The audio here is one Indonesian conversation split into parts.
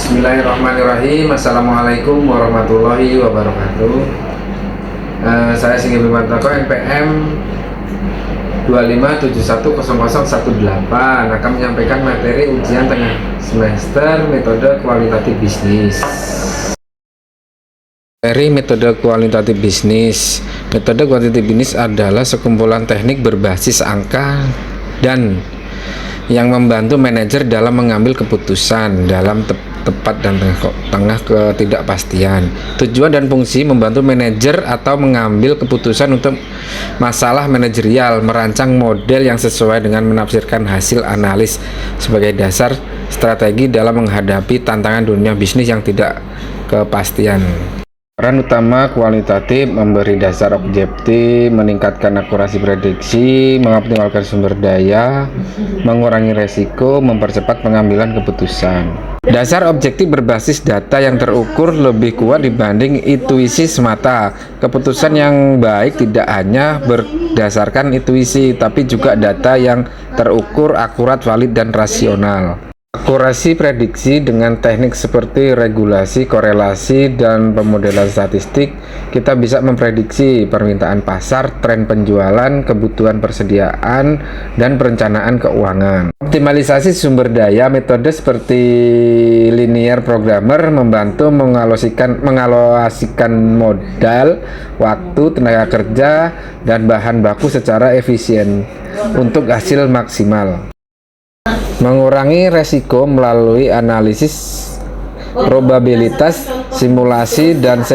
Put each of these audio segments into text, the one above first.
Bismillahirrahmanirrahim. Assalamualaikum warahmatullahi wabarakatuh. Saya Singgih Bimantako, NPM 25710018, akan menyampaikan materi ujian tengah semester metode kualitatif bisnis. Materi metode kualitatif bisnis. Metode kualitatif bisnis adalah sekumpulan teknik berbasis angka dan yang membantu manajer dalam mengambil keputusan dalam tepat dan tengah ketidakpastian. Tujuan dan fungsi membantu manajer atau mengambil keputusan untuk masalah manajerial, merancang model yang sesuai dengan menafsirkan hasil analis sebagai dasar strategi dalam menghadapi tantangan dunia bisnis yang tidak kepastian. Peran utama kualitatif: memberi dasar objektif, meningkatkan akurasi prediksi, mengoptimalkan sumber daya, mengurangi resiko, mempercepat pengambilan keputusan. Dasar objektif berbasis data yang terukur lebih kuat dibanding intuisi semata. Keputusan yang baik tidak hanya berdasarkan intuisi, tapi juga data yang terukur, akurat, valid, dan rasional. Akurasi prediksi: dengan teknik seperti regulasi, korelasi, dan pemodelan statistik, kita bisa memprediksi permintaan pasar, tren penjualan, kebutuhan persediaan, dan perencanaan keuangan. Optimalisasi sumber daya: metode seperti linear programmer membantu mengalokasikan modal, waktu, tenaga kerja, dan bahan baku secara efisien untuk hasil maksimal. Mengurangi resiko melalui analisis probabilitas, simulasi, dan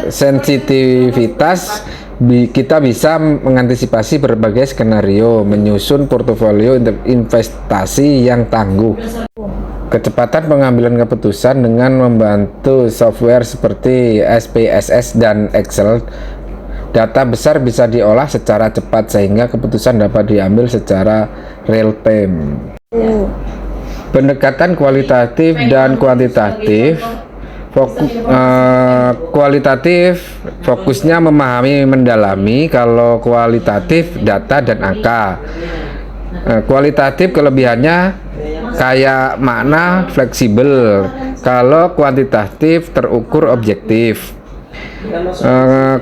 sensitivitas. Kita bisa mengantisipasi berbagai skenario, menyusun portofolio investasi yang tangguh. Kecepatan pengambilan keputusan: dengan membantu software seperti SPSS dan Excel, data besar bisa diolah secara cepat sehingga keputusan dapat diambil secara real time. Pendekatan kualitatif dan kuantitatif. Kualitatif fokusnya memahami, mendalami, kalau kualitatif data dan angka. Kualitatif kelebihannya kayak makna, fleksibel, kalau kuantitatif terukur, objektif.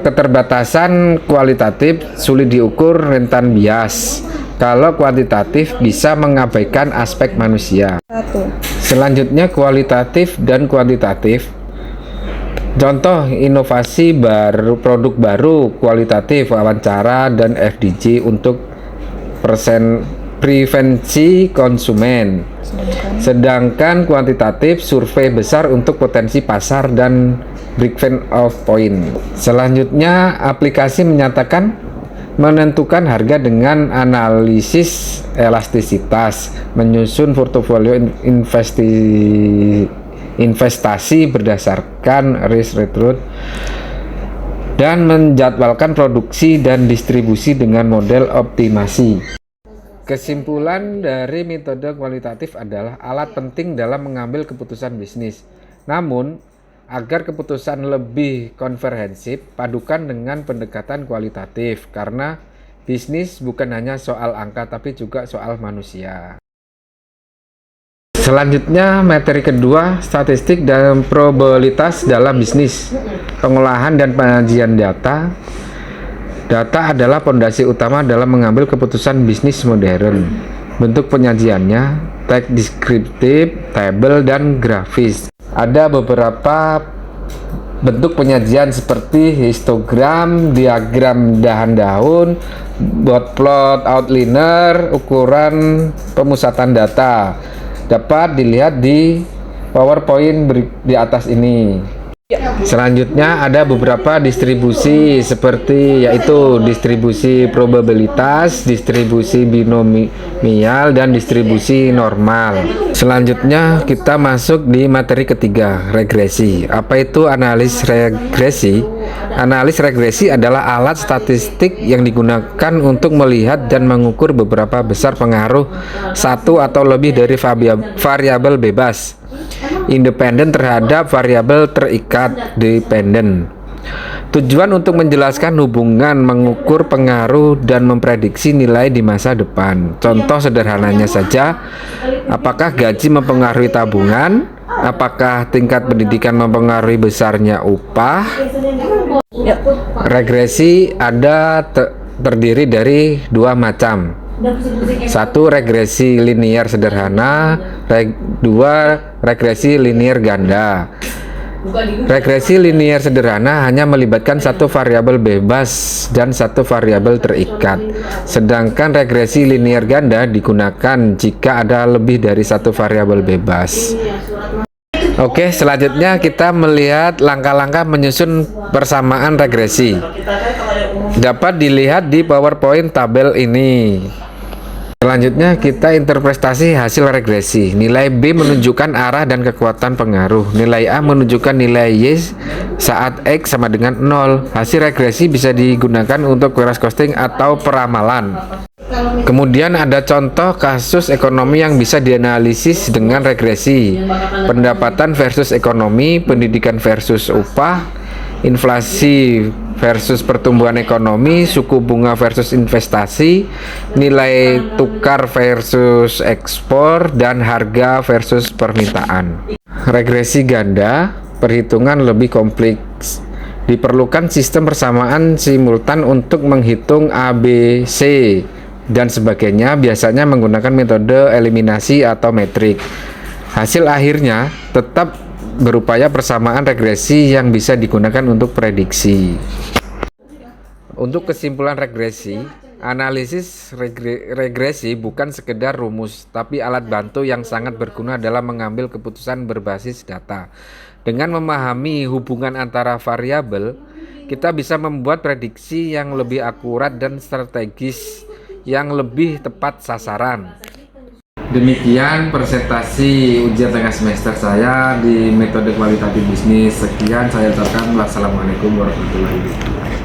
Keterbatasan kualitatif: sulit diukur, rentan bias, kalau kuantitatif bisa mengabaikan aspek manusia. Selanjutnya, kualitatif dan kuantitatif. Contoh inovasi baru, produk baru, kualitatif, wawancara dan FDG untuk prevensi konsumen. Sedangkan kuantitatif, survei besar untuk potensi pasar dan break-even of point. Selanjutnya, aplikasi menyampaikan menentukan harga dengan analisis elastisitas, menyusun portofolio investasi berdasarkan risk reward, dan menjadwalkan produksi dan distribusi dengan model optimasi. Kesimpulan dari metode kualitatif adalah alat penting dalam mengambil keputusan bisnis. Namun, agar keputusan lebih komprehensif, padukan dengan pendekatan kualitatif, karena bisnis bukan hanya soal angka tapi juga soal manusia. Selanjutnya, materi kedua, statistik dan probabilitas dalam bisnis. Pengolahan dan penyajian data. Data adalah fondasi utama dalam mengambil keputusan bisnis modern. Bentuk penyajiannya teks deskriptif, tabel, dan grafis. Ada beberapa bentuk penyajian seperti histogram, diagram dahan-daun, dot plot, outliner, ukuran pemusatan data. Dapat dilihat di PowerPoint di atas ini. Selanjutnya ada beberapa distribusi seperti yaitu distribusi probabilitas, distribusi binomial, dan distribusi normal. Selanjutnya kita masuk di materi ketiga, regresi. Apa itu analis regresi? Analis regresi adalah alat statistik yang digunakan untuk melihat dan mengukur beberapa besar pengaruh satu atau lebih dari variabel bebas independen terhadap variabel terikat dependen. Tujuan untuk menjelaskan hubungan, mengukur pengaruh, dan memprediksi nilai di masa depan. Contoh sederhananya saja, apakah gaji mempengaruhi tabungan? Apakah tingkat pendidikan mempengaruhi besarnya upah? Regresi terdiri dari dua macam. Satu, regresi linear sederhana, dua, regresi linear ganda. Regresi linear sederhana hanya melibatkan satu variabel bebas dan satu variabel terikat. Sedangkan regresi linear ganda digunakan jika ada lebih dari satu variabel bebas. Oke, selanjutnya kita melihat langkah-langkah menyusun persamaan regresi. Dapat dilihat di PowerPoint tabel ini. Selanjutnya kita interpretasi hasil regresi. Nilai B menunjukkan arah dan kekuatan pengaruh. Nilai A menunjukkan nilai Y saat X sama dengan 0. Hasil regresi bisa digunakan untuk cross costing atau peramalan. Kemudian ada contoh kasus ekonomi yang bisa dianalisis dengan regresi. Pendapatan versus ekonomi, pendidikan versus upah, inflasi versus pertumbuhan ekonomi, suku bunga versus investasi, nilai tukar versus ekspor, dan harga versus permintaan. Regresi ganda, perhitungan lebih kompleks. Diperlukan sistem persamaan simultan untuk menghitung A, B, C, dan sebagainya, biasanya menggunakan metode eliminasi atau metrik. Hasil akhirnya tetap berupaya persamaan regresi yang bisa digunakan untuk prediksi. Untuk kesimpulan regresi, analisis regresi bukan sekedar rumus, tapi alat bantu yang sangat berguna dalam mengambil keputusan berbasis data. Dengan memahami hubungan antara variabel, kita bisa membuat prediksi yang lebih akurat dan strategis yang lebih tepat sasaran. Demikian presentasi ujian tengah semester saya di metode kualitatif bisnis. Sekian saya ucapkan. Wassalamualaikum warahmatullahi wabarakatuh.